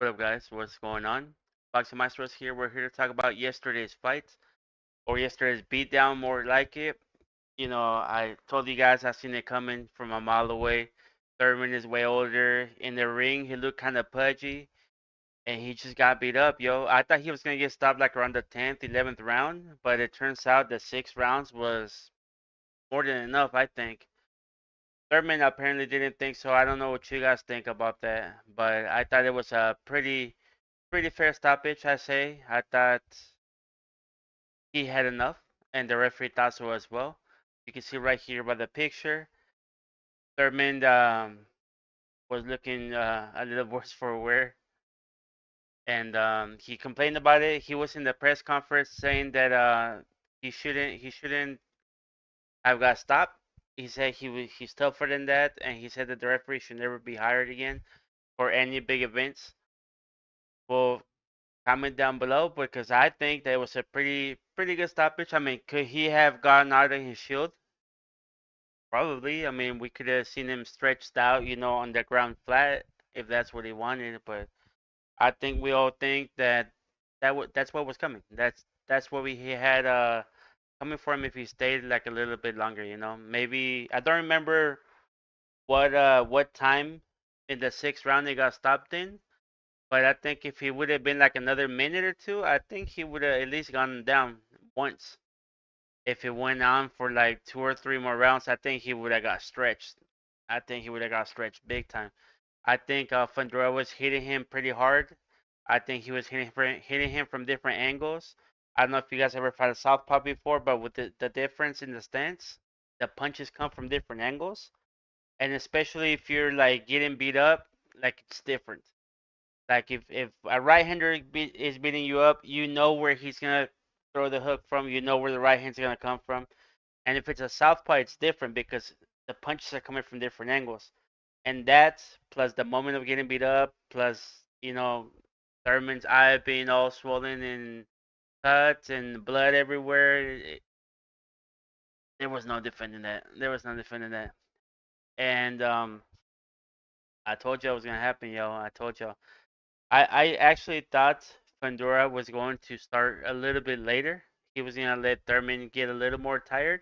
What up, guys? What's going on? Boxing Maestros here. We're here to talk about yesterday's fights or yesterday's beatdown, more like it. I told you guys I seen it coming from a mile away. Thurman is way older. In the ring, he looked kind of pudgy, and he just got beat up, yo. I thought he was gonna get stopped like around the 10th, 11th round, but it turns out the 6 rounds was more than enough, I think. Thurman apparently didn't think so. I don't know what you guys think about that, but I thought it was a pretty fair stoppage, I say. I thought he had enough, and the referee thought so as well. You can see right here by the picture, Thurman was looking a little worse for wear, and he complained about it. He was in the press conference saying that he shouldn't have got stopped. He said he's tougher than that, and he said that the referee should never be hired again for any big events. Well, comment down below because I think that was a pretty good stoppage. I mean, could he have gotten out of his shield? Probably. I mean, we could have seen him stretched out, on the ground flat if that's what he wanted. But I think we all think that that's what was coming. That's what we he had coming for him if he stayed like a little bit longer. Maybe I don't remember what time in the 6th round he got stopped in. But I think if he would have been like another minute or two, I think he would have at least gone down once. If it went on for like 2 or 3 more rounds, I think he would have got stretched. I think he would have got stretched big time. I think Fundora was hitting him pretty hard. I think he was hitting him from different angles. I don't know if you guys ever fought a southpaw before, but with the difference in the stance, the punches come from different angles, and especially if you're like getting beat up, like it's different. Like if a right-hander is beating you up, you know where he's gonna throw the hook from. You know where the right hand's gonna come from. And if it's a southpaw, it's different because the punches are coming from different angles. And that plus the moment of getting beat up, plus Thurman's eye being all swollen and cuts and blood everywhere. There was no defending that. There was no defending that. And I told you it was gonna happen, yo. I told you. I actually thought Fundora was going to start a little bit later. He was gonna let Thurman get a little more tired,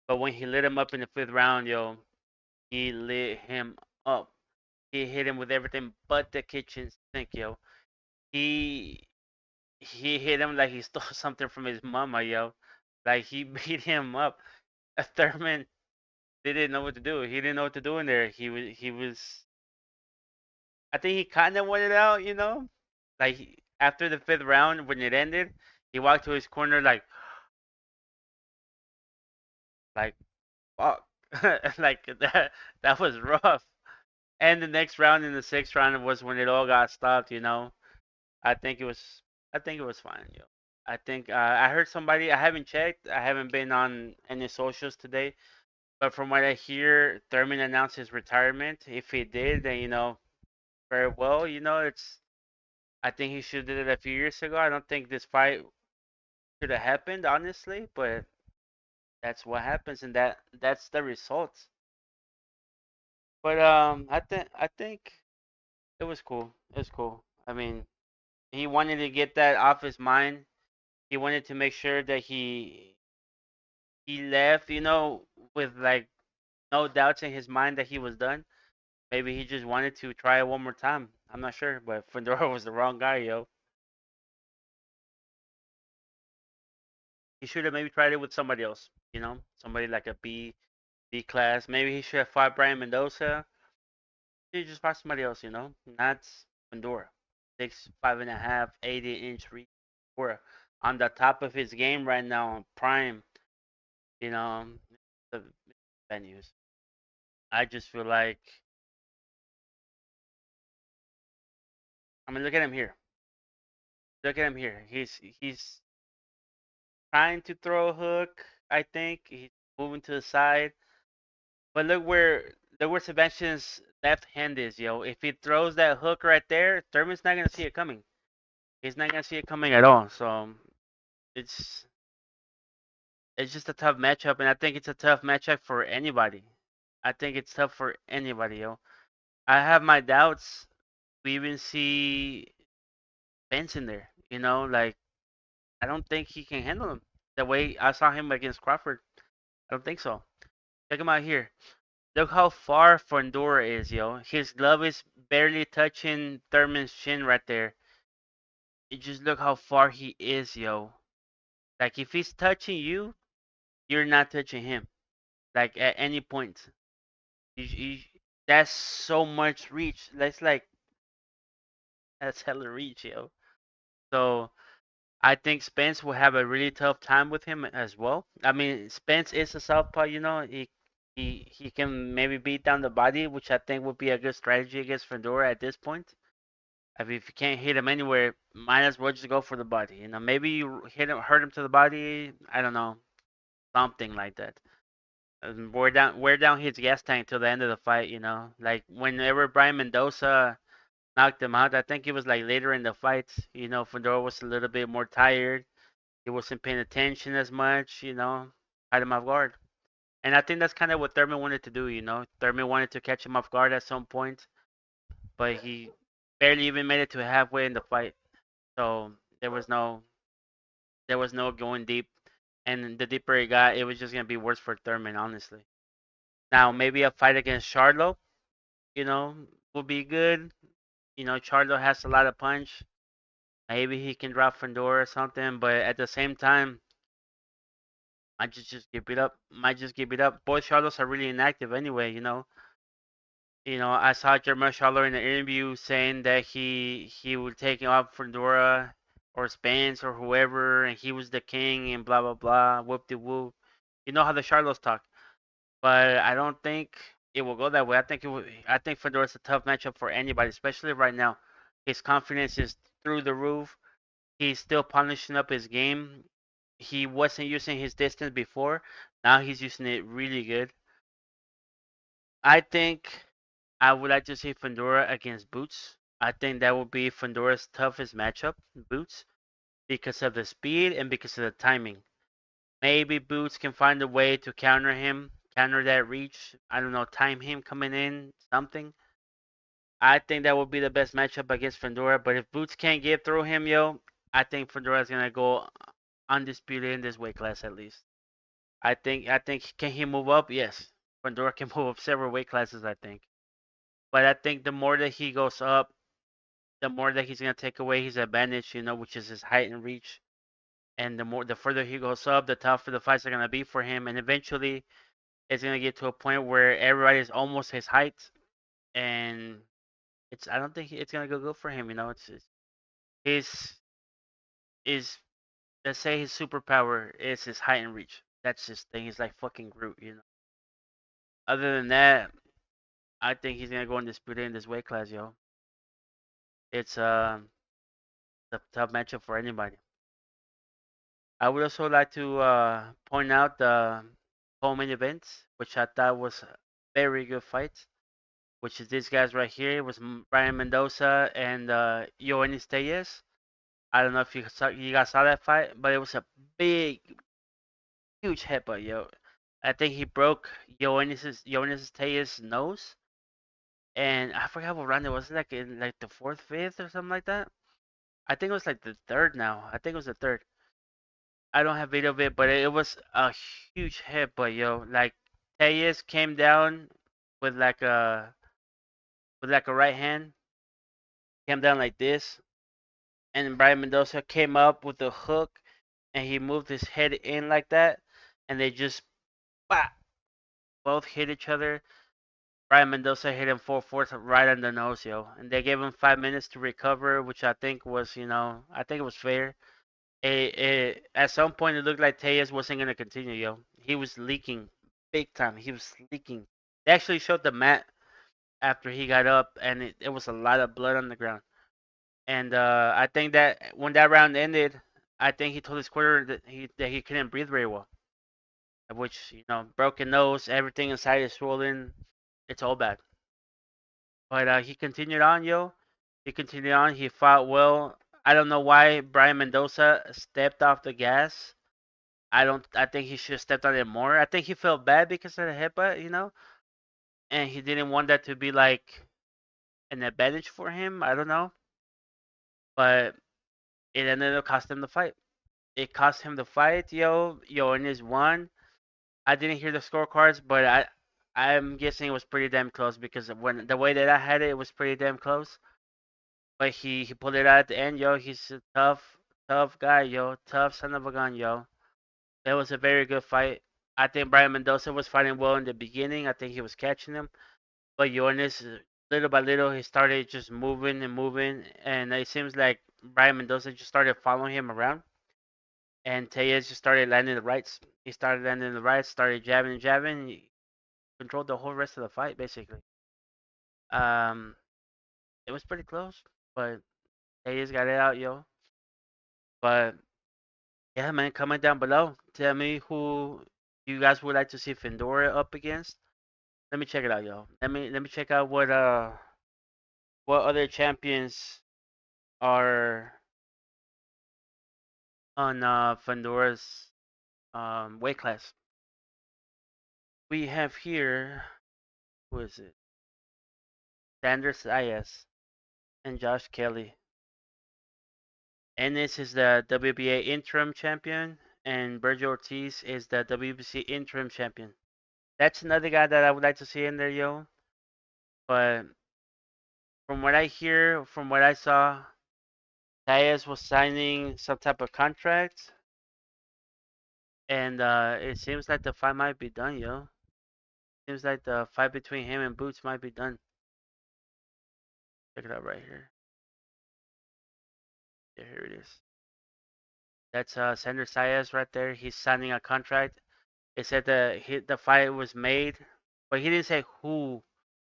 but when he lit him up in the 5th round, yo, he lit him up. He hit him with everything but the kitchen sink, yo. He he hit him like he stole something from his mama, yo. Like he beat him up. Thurman didn't know what to do. He didn't know what to do in there. He was. I think he kind of wanted out, like after the 5th round when it ended, he walked to his corner like fuck, like that was rough. And the next round in the 6th round was when it all got stopped. I think it was I think it was fine, yo. I think I heard somebody. I haven't checked. I haven't been on any socials today, but from what I hear, Thurman announced his retirement. If he did, then very well. It's. I think he should have did it a few years ago. I don't think this fight should have happened, honestly, but that's what happens, and that's the results. But I think it was cool. It was cool. I mean, he wanted to get that off his mind. He wanted to make sure that he left, with like no doubts in his mind that he was done. Maybe he just wanted to try it one more time. I'm not sure, but Fundora was the wrong guy, yo. He should have maybe tried it with somebody else, somebody like a B class. Maybe he should have fought Brian Mendoza. He just fought somebody else, not Fundora. 6'5.5", 80-inch reach. Fundora on the top of his game right now, on prime. You know, the venues. I just feel like, I mean, look at him here. Look at him here. He's trying to throw a hook. I think he's moving to the side, but look where Sebastian's left hand is, yo. If he throws that hook right there, Thurman's not gonna see it coming. He's not gonna see it coming at all. So it's it's just a tough matchup, and I think it's a tough matchup for anybody. I think it's tough for anybody, yo. I have my doubts. we even see Spence in there. Like I don't think he can handle him the way I saw him against Crawford. I don't think so. Check him out here. Look how far Fundora is, yo. His glove is barely touching Thurman's chin right there. You just look how far he is, yo. Like if he's touching you, you're not touching him. Like at any point. You, that's so much reach. That's hella reach, yo. So I think Spence will have a really tough time with him as well. I mean, Spence is a southpaw, he can maybe beat down the body, which I think would be a good strategy against Fundora at this point. I mean, if you can't hit him anywhere, might as well just go for the body. Maybe you hurt him to the body. I don't know, something like that. Wear down his gas tank till the end of the fight. Like whenever Brian Mendoza knocked him out, I think it was like later in the fight. Fundora was a little bit more tired. He wasn't paying attention as much. Had him off guard. And I think that's kind of what Thurman wanted to do. Thurman wanted to catch him off guard at some point, but he barely even made it to halfway in the fight. So there was no going deep, and the deeper it got, it was just gonna be worse for Thurman, honestly. Now maybe a fight against Charlo, would be good. Charlo has a lot of punch. Maybe he can drop Fundora or something, but at the same time, might just give it up. Might just give it up. Both Charlos are really inactive anyway. I saw Jermel Charlo in the interview saying that he would take off Fundora or Spence or whoever, and he was the king and blah blah blah, whoop de whoop. You know how the Charlos talk, but I don't think it will go that way. I think Fundora's a tough matchup for anybody, especially right now. His confidence is through the roof. He's still polishing up his game. He wasn't using his distance before. Now he's using it really good. I think I would like to see Fundora against Boots. I think that would be Fundora's toughest matchup, Boots, because of the speed and because of the timing. Maybe Boots can find a way to counter him, counter that reach. I don't know, time him coming in, something. I think that would be the best matchup against Fundora. But if Boots can't get through him, yo, I think Fundora's gonna go undisputed in this weight class at least. I think can he move up? Yes. Fundora can move up several weight classes, I think. But I think the more that he goes up, the more that he's gonna take away his advantage, which is his height and reach. And the further he goes up, the tougher the fights are gonna be for him. And eventually, it's gonna get to a point where everybody is almost his height, and I don't think it's gonna go good for him. It's his is let's say his superpower is his height and reach. That's his thing. He's like fucking Groot. Other than that, I think he's gonna go undisputed in this weight class, yo. It's a tough matchup for anybody. I would also like to point out the co-main events, which I thought was a very good fight, which is these guys right here. It was Brian Mendoza and Yoenis Tellez. I don't know if you guys saw that fight, but it was a big, huge headbutt, yo. I think he broke Yoenis Tellez' nose, and I forgot what round it was. Like in like the fourth, fifth, or something like that. I think it was like the third now. I think it was the third. I don't have video of it, but it was a huge headbutt, yo. Like Tellez came down with like a right hand, came down like this, and Brian Mendoza came up with a hook, and he moved his head in like that, and they just bah, both hit each other. Brian Mendoza hit him 4 fourths right on the nose, yo, and they gave him 5 minutes to recover, which I think was, I think it was fair. At some point, it looked like Tellez wasn't gonna continue, yo. He was leaking big time. He was leaking. They actually showed the mat after he got up, and it was a lot of blood on the ground. And I think that when that round ended, I think he told his corner that he couldn't breathe very well, which broken nose, everything inside is swollen. It's all bad. But he continued on, yo. He continued on. He fought well. I don't know why Brian Mendoza stepped off the gas. I think he should have stepped on it more. I think he felt bad because of the headbutt, and he didn't want that to be like an advantage for him. I don't know, but it ended up costing him the fight. It cost him the fight, yo, and his won. I didn't hear the scorecards, but I'm guessing it was pretty damn close because when the way that I had it, it was pretty damn close. But he pulled it out at the end, yo. He's a tough guy, yo. Tough son of a gun, yo. It was a very good fight. I think Brian Mendoza was fighting well in the beginning. I think he was catching him, but Jonas, little by little, he started just moving and moving, and it seems like Brian Mendoza just started following him around, and Tellez just started landing the rights. He started landing the rights, started jabbing and jabbing. He controlled the whole rest of the fight basically. Um, it was pretty close, but Tellez got it out, yo. But yeah, man, comment down below. Tell me who you guys would like to see Fundora up against. Let me check it out, yo. Let me check out what other champions are on Fundora's weight class. We have here, who is it? Sanders Ayas and Josh Kelly. Ennis is the WBA interim champion, and Virgil Ortiz is the WBC interim champion. That's another guy that I would like to see in there, yo. But from what I hear, from what I saw, Diaz was signing some type of contract, and it seems like the fight might be done, yo. Seems like the fight between him and Boots might be done. Check it out right here. Yeah, here it is. That's Sanders Sayas right there. He's signing a contract. It said the fight was made, but he didn't say who.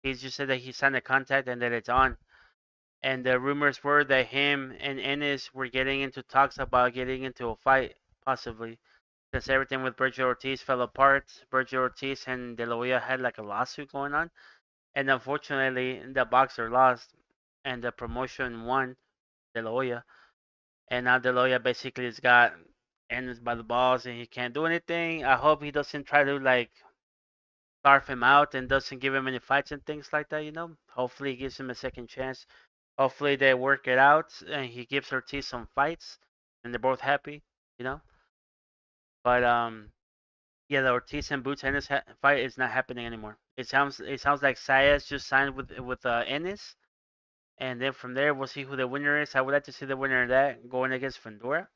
He just said that he signed a contract and that it's on. And the rumors were that him and Ennis were getting into talks about getting into a fight, possibly. Because everything with Virgil Ortiz fell apart. Virgil Ortiz and De La Hoya had like a lawsuit going on. And unfortunately, the boxer lost and the promotion won De La Hoya. And now De La Hoya basically has got Ennis by the balls and he can't do anything. I hope he doesn't try to like starve him out and doesn't give him any fights and things like that. Hopefully he gives him a second chance. Hopefully they work it out and he gives Ortiz some fights and they're both happy. But yeah, the Ortiz and Boots Ennis fight is not happening anymore. It sounds like Sayas just signed with Ennis, and then from there we'll see who the winner is. I would like to see the winner of that going against Fundora.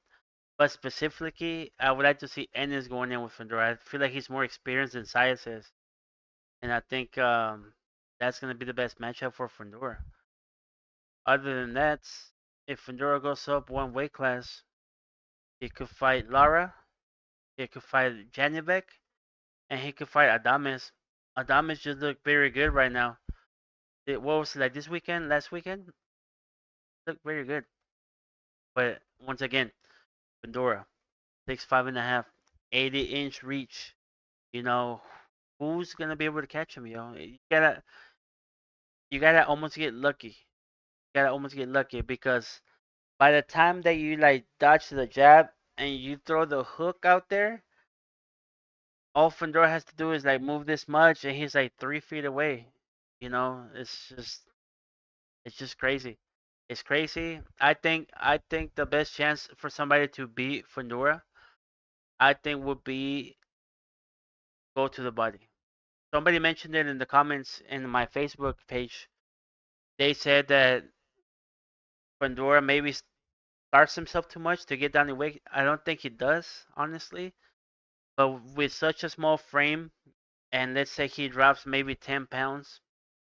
But specifically, I would like to see Ennis going in with Fundora. I feel like he's more experienced than Sayas is, and I think that's gonna be the best matchup for Fundora. Other than that, if Fundora goes up one weight class, he could fight Lara, he could fight Janivek, and he could fight Adames. Adames just look very good right now. What was it like this weekend? Last weekend? Looked very good. But once again, Fundora, 6'5.5", 80-inch reach. You know, who's gonna be able to catch him? You gotta almost get lucky. You gotta almost get lucky because by the time that you like dodge the jab and you throw the hook out there, all Fundora has to do is like move this much, and he's like 3 feet away. It's just crazy. It's crazy. I think the best chance for somebody to beat Fundora, I think would be go to the body. Somebody mentioned it in the comments in my Facebook page. They said that Fundora maybe starts himself too much to get down the weight. I don't think he does, honestly. But with such a small frame, and let's say he drops maybe 10 pounds,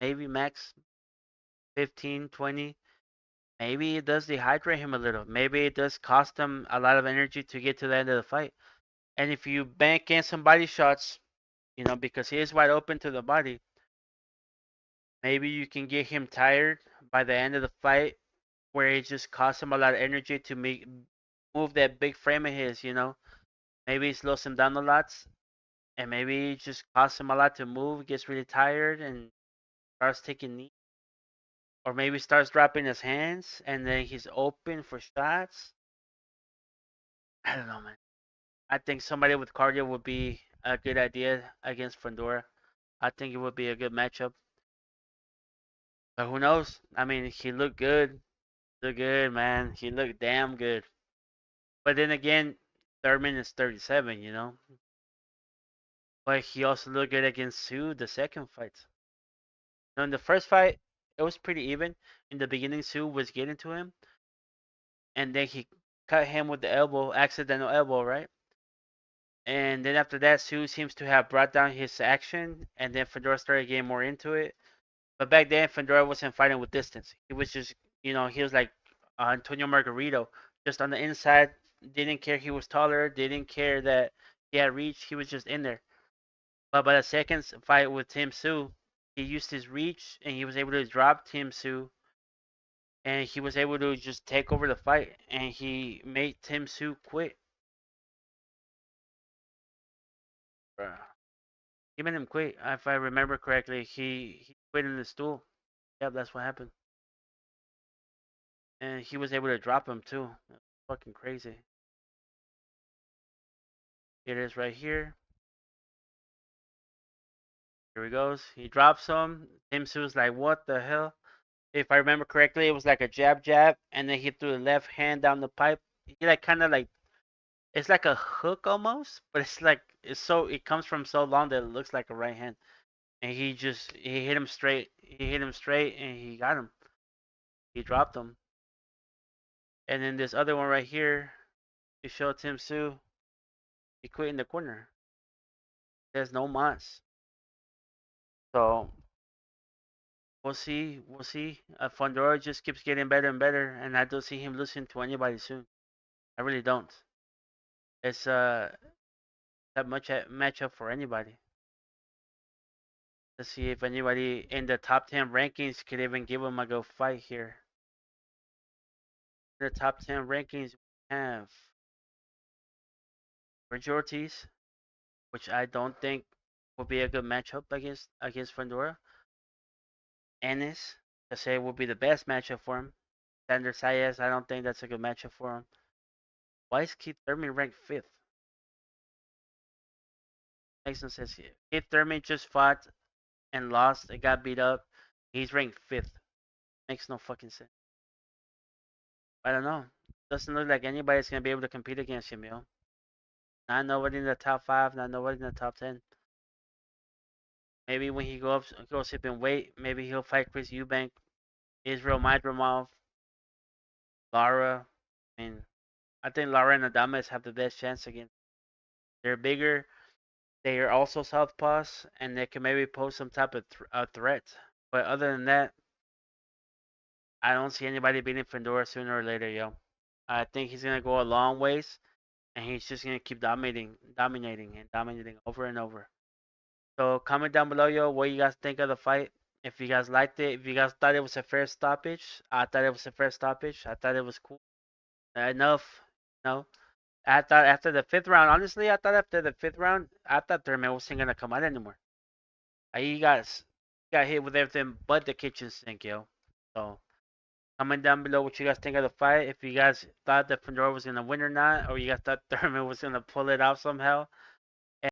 maybe max 15, 20, maybe it does dehydrate him a little. Maybe it does cost him a lot of energy to get to the end of the fight. And if you bank in some body shots, because he is wide open to the body, maybe you can get him tired by the end of the fight, where it just costs him a lot of energy to move that big frame of his. Maybe it slows him down a lot, and maybe it just costs him a lot to move, gets really tired, and starts taking knee, or maybe starts dropping his hands, and then he's open for shots. I don't know, man. I think somebody with cardio would be a good idea against Fundora. I think it would be a good matchup. But who knows? I mean, he looked good. Looked good, man. He looked damn good. But then again, Thurman is 37, you know. But he also looked good against Sue the second fight. Now, in the first fight, it was pretty even. In the beginning, Sue was getting to him, and then he cut him with the elbow, accidental elbow, right? And then after that, Sue seems to have brought down his action, and then Fedora started getting more into it. But back then, Fundora wasn't fighting with distance. He was just, he was like Antonio Margarito, just on the inside. Didn't care he was taller. Didn't care that he had reach. He was just in there. But by the second fight with Tim Sue, he used his reach and he was able to drop Tim Sue, and he was able to just take over the fight, and he made Tim Sue quit. He made him quit. If I remember correctly, he quit in the stool. Yep, that's what happened. And he was able to drop him too. Fucking crazy. It is right here. Here he goes. He drops him. Tim Sue's like, what the hell? If I remember correctly, it was like a jab, jab, and then he threw the left hand down the pipe. He like kind of like it's like a hook almost, but it comes from so long that it looks like a right hand. And he hit him straight. He hit him straight, and he got him. He dropped him. And then this other one right here, he showed Tim Sue. He quit in the corner. There's no mas. So we'll see. We'll see. Fundora just keeps getting better and better, and I don't see him losing to anybody soon. I really don't. It's that much matchup for anybody. Let's see if anybody in the top 10 rankings could even give him a go fight here. In the top 10 rankings, we have Bridge Ortiz, which I don't think will be a good matchup against Fundora. Ennis, I say will be the best matchup for him. Sander Sayas, I don't think that's a good matchup for him. Why is Keith Thurman ranked 5th? Makes no sense here. Keith Thurman just fought and lost and got beat up. He's ranked 5th. Makes no fucking sense. I don't know. Doesn't look like anybody's gonna be able to compete against him, yo. Not nobody in the top 5, not nobody in the top 10. Maybe when he goes up in weight, maybe he'll fight Chris Eubank, Israel Madrimov, Lara. I mean, I think Lara and Adames have the best chance against. They're bigger. They are also southpaws, and they can maybe pose some type of threat. But other than that, I don't see anybody beating Fundora sooner or later, yo. I think he's gonna go a long ways, and he's just gonna keep dominating over and over. So comment down below, yo, what you guys think of the fight. If you guys liked it, if you guys thought it was a fair stoppage, I thought it was a fair stoppage. I thought it was cool. Enough, no. I thought after the 5th round, honestly, I thought after the 5th round, I thought Thurman wasn't gonna come out anymore. He got hit with everything but the kitchen sink, yo. So comment down below what you guys think of the fight. If you guys thought that Fundora was gonna win or not, or you guys thought Thurman was gonna pull it out somehow.